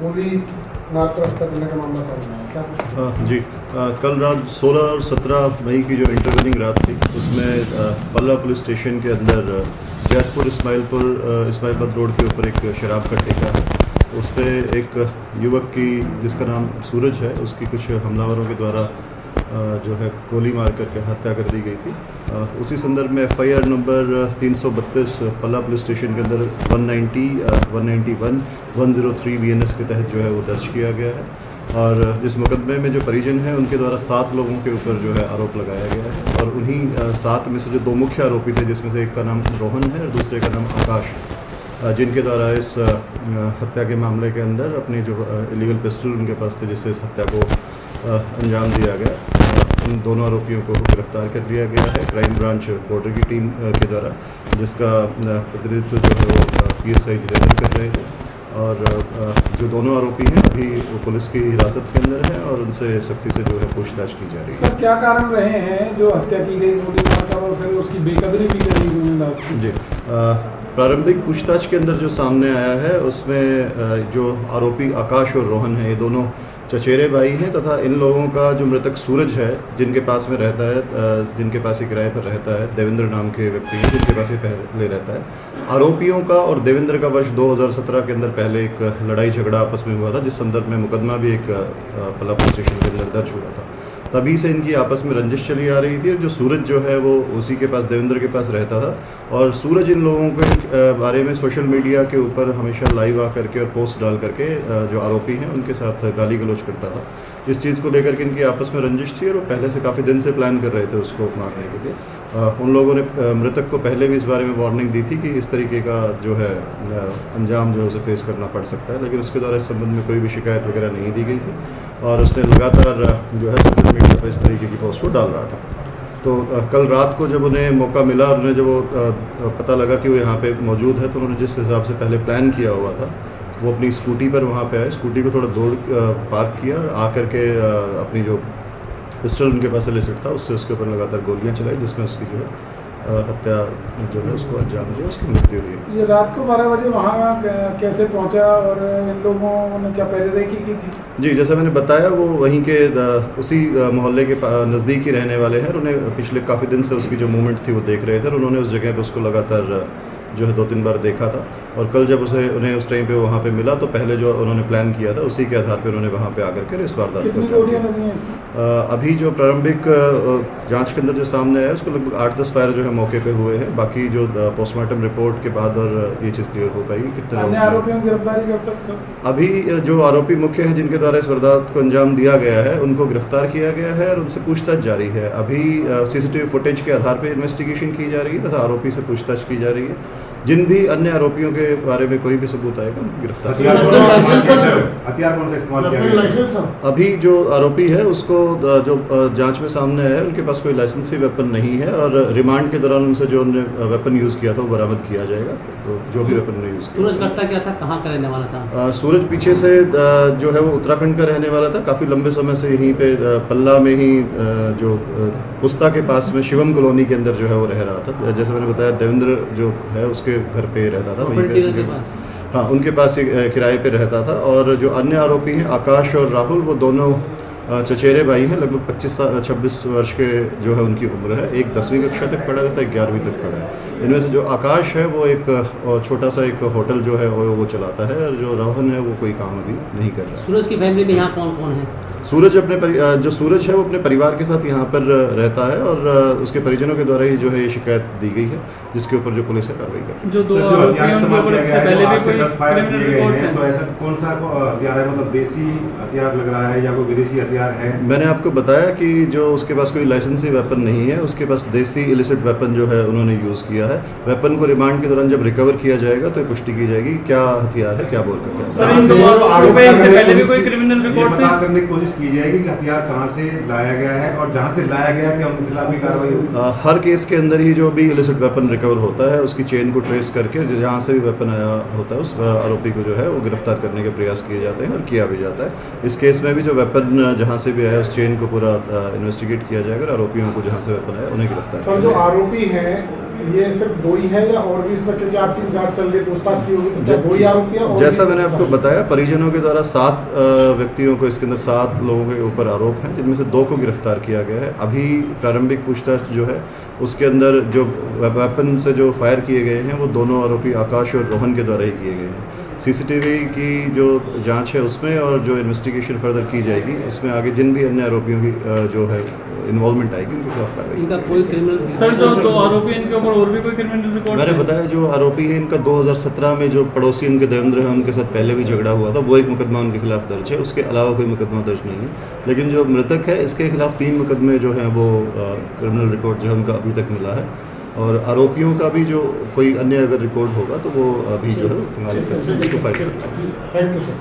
गोली मारकर हत्या करने का मामला सामने आया, क्या कुछ? जी, कल रात 16 और 17 मई की जो इंटरवेनिंग रात थी उसमें पल्ला पुलिस स्टेशन के अंदर जैतपुर इस्माइलपुर रोड के ऊपर एक शराब का ठेका है। उस पर एक युवक की जिसका नाम सूरज है उसकी कुछ हमलावरों के द्वारा जो है गोली मार करके हत्या कर दी गई थी। उसी संदर्भ में FIR नंबर 332 पल्ला पुलिस स्टेशन के अंदर 190, 191, 103 BNS के तहत जो है वो दर्ज किया गया है। और जिस मुकदमे में जो परिजन हैं उनके द्वारा 7 लोगों के ऊपर जो है आरोप लगाया गया है और उन्हीं 7 में से जो 2 मुख्य आरोपी थे जिसमें से एक का नाम रोहन है और दूसरे का नाम आकाश, जिनके द्वारा इस हत्या के मामले के अंदर अपनी जो इलीगल पिस्टल उनके पास थे जिससे इस हत्या को अंजाम दिया गया। उन दोनों आरोपियों को गिरफ्तार कर लिया गया है क्राइम ब्रांच बॉर्डर की टीम के द्वारा, जिसका प्रतिनिधित्व जो है वो PSI जिलेंद्र कर रहे थे। और जो दोनों आरोपी हैं अभी वो पुलिस की हिरासत के अंदर हैं और उनसे सख्ती से जो है पूछताछ की जा रही है। सर, क्या कारण रहे हैं जो हत्या की गई गोली मारकर और फिर उसकी बेकदरी भी करी गई? जी, प्रारंभिक पूछताछ के अंदर जो सामने आया है उसमें जो आरोपी आकाश और रोहन है ये दोनों चचेरे भाई हैं तथा इन लोगों का जो मृतक सूरज है जिनके पास में रहता है, जिनके पास ही किराए पर रहता है, देवेंद्र नाम के व्यक्ति हैं जिनके पास ही पहले रहता है। आरोपियों का और देवेंद्र का वर्ष 2017 के अंदर पहले एक लड़ाई झगड़ा आपस में हुआ था जिस संदर्भ में मुकदमा भी एक पल्ला पुलिस स्टेशन के अंदर दर्ज हुआ था। तभी से इनकी आपस में रंजिश चली आ रही थी और जो सूरज जो है वो उसी के पास देवेंद्र के पास रहता था और सूरज इन लोगों के बारे में सोशल मीडिया के ऊपर हमेशा लाइव आ करके और पोस्ट डाल करके जो आरोपी हैं उनके साथ गाली गलौज करता था। इस चीज़ को लेकर के इनकी आपस में रंजिश थी और वो पहले से काफ़ी दिन से प्लान कर रहे थे उसको मारने के लिए। उन लोगों ने मृतक को पहले भी इस बारे में वार्निंग दी थी कि इस तरीके का जो है अंजाम जो है उसे फेस करना पड़ सकता है, लेकिन उसके द्वारा इस संबंध में कोई भी शिकायत वगैरह नहीं दी गई थी और उसने लगातार जो है सोशल मीडिया पर इस तरीके की पोस्ट को डाल रहा था। तो कल रात को जब उन्हें मौका मिला और उन्हें जब वो पता लगा कि वो यहाँ पे मौजूद है तो उन्होंने जिस हिसाब से पहले प्लान किया हुआ था वो अपनी स्कूटी पर वहाँ पे आए, स्कूटी को थोड़ा पार्क किया और आकर के अपनी जो पिस्टल उनके पास इलिसिट था उससे उसके ऊपर लगातार गोलियाँ चलाई जिसमें उसकी जो है हत्या जो है उसको अंजाम दिया, उसकी मृत्यु हुई। ये रात को 12 बजे वहाँ कैसे पहुँचा और इन लोगों ने क्या पहले देखी की थी? जी, जैसा मैंने बताया वो वहीं के उसी मोहल्ले के नज़दीक ही रहने वाले हैं और उन्हें पिछले काफ़ी दिन से उसकी जो मूवमेंट थी वो देख रहे थे और उन्होंने उस जगह पर उसको लगातार जो है 2-3 बार देखा था और कल जब उन्हें उस टाइम पे वहाँ पे मिला तो पहले जो उन्होंने प्लान किया था उसी के आधार पर उन्होंने वहाँ पे आकर के इस वारदात को अभी जो प्रारंभिक जांच के अंदर जो सामने आया उसको लगभग 8-10 फायर जो है मौके पे हुए हैं। बाकी जो पोस्टमार्टम रिपोर्ट के बाद और ये चीज़ क्लियर हो पाएगी कितने अन्य आरोपियों की गिरफ्तारी कब तक सर? अभी जो आरोपी मुख्य हैं जिनके द्वारा इस वारदात को अंजाम दिया गया है उनको गिरफ्तार किया गया है और उनसे पूछताछ जारी है। अभी CCTV फुटेज के आधार पर इन्वेस्टिगेशन की जा रही है तथा आरोपी से पूछताछ की जा रही है। जिन भी अन्य आरोपियों के बारे में कोई भी सबूत आएगा गिरफ्तार। हथियार कौन सा इस्तेमाल किया गया? अभी जो आरोपी है उसको जो जांच में सामने आया है उनके पास कोई लाइसेंसी वेपन नहीं है और रिमांड के दौरान उनसे जो उन्होंने वेपन यूज़ किया था वो बरामद किया जाएगा। तो जो भी वेपन ने यूज़ किया। सूरज करता क्या था, कहाँ का रहने वाला था? सूरज पीछे से जो है वो उत्तराखंड का रहने वाला था, काफ़ी लंबे समय से यहीं पे पल्ला में ही जो पुस्ता के पास में शिवम कॉलोनी के अंदर जो है वो रह रहा था। जैसे मैंने बताया देवेंद्र जो है उसके घर पे रहता था वहीं पे, हाँ उनके पास किराए पे रहता था। और जो अन्य आरोपी हैं आकाश और राहुल वो दोनों चचेरे भाई हैं, लगभग 25-26 वर्ष के जो है उनकी उम्र है। एक 10वीं कक्षा तक पढ़ा था, एक 11वीं तक पढ़ा है। इनमें से जो आकाश है वो एक छोटा सा एक होटल जो है वो चलाता है और जो रोहन है वो कोई काम अभी नहीं कर रहा है। सूरज की फैमिली में यहाँ कौन कौन है? सूरज जो सूरज है वो अपने परिवार के साथ यहाँ पर रहता है और उसके परिजनों के द्वारा ही जो है ये शिकायत दी गई है जिसके ऊपर जो पुलिस है कार्रवाई कर रही है। जो 2 आरोपियों के ऊपर इससे पहले भी कोई क्रिमिनल रिकॉर्ड है, तो ऐसा कौन सा हथियार है, मतलब देसी हथियार लग रहा है या कोई विदेशी हथियार है? मैंने आपको बताया कि जो उसके पास कोई लाइसेंसी वेपन नहीं है, उसके पास देसी इलिसिट वेपन जो है उन्होंने यूज़ किया है। वेपन को रिमांड के दौरान जब रिकवर किया जाएगा तो पुष्टि की जाएगी क्या हथियार है, क्या बोल करने की कोशिश की जाएगी कि हथियार कहां से लाया गया है और जहां से लाया गया क्या उनके खिलाफ भी कार्रवाई होगी? हर केस के अंदर ही जो भी इलिसिट वेपन रिकवर होता है उसकी चेन को ट्रेस करके जहाँ से भी वेपन आया होता है उस आरोपी को जो है वो गिरफ्तार करने के प्रयास किए जाते हैं और किया भी जाता है। इस केस में भी जो वेपन जहाँ से भी आया चेन को पूरा इन्वेस्टिगेट किया जाएगा और आरोपियों को जहाँ से वेपन आया उन्हें गिरफ्तार। सर, जो आरोपी हैं ये सिर्फ 2 ही है या और भी इसमें, क्योंकि आपकी जांच चल रही है, पूछताछ की होगी, तो क्या 2 ही आरोपी हैं? जैसा मैंने आपको बताया, परिजनों के द्वारा 7 व्यक्तियों को, इसके अंदर 7 लोगों के ऊपर आरोप हैं, जिनमें से 2 को गिरफ्तार किया गया है। अभी प्रारंभिक पूछताछ जो है उसके अंदर जो वेपन से जो फायर किए गए हैं वो दोनों आरोपी आकाश और रोहन के द्वारा ही किए गए हैं। सीसीटीवी की जो जांच है उसमें और जो इन्वेस्टिगेशन फर्दर की जाएगी उसमें आगे जिन भी अन्य आरोपियों की जो है इन्वॉल्वमेंट आएगी उनके खिलाफ कार्रवाई। इनका कोई क्रिमिनल सर जो 2 आरोपी इनके ऊपर और भी कोई क्रिमिनल रिकॉर्ड? मैंने बताया जो आरोपी है इनका 2017 में जो पड़ोसी इनके देवेंद्र है उनके साथ पहले भी झगड़ा हुआ था, वो एक मुकदमा उनके खिलाफ दर्ज है, उसके अलावा कोई मुकदमा दर्ज नहीं है। लेकिन जो मृतक है इसके खिलाफ 3 मुकदमे जो हैं वो क्रिमिनल रिकॉर्ड जो है उनका अभी तक मिला है, और आरोपियों का भी जो कोई अन्य अगर रिकॉर्ड होगा तो वो अभी जो है उसको फाइल करेंगे। Thank you sir.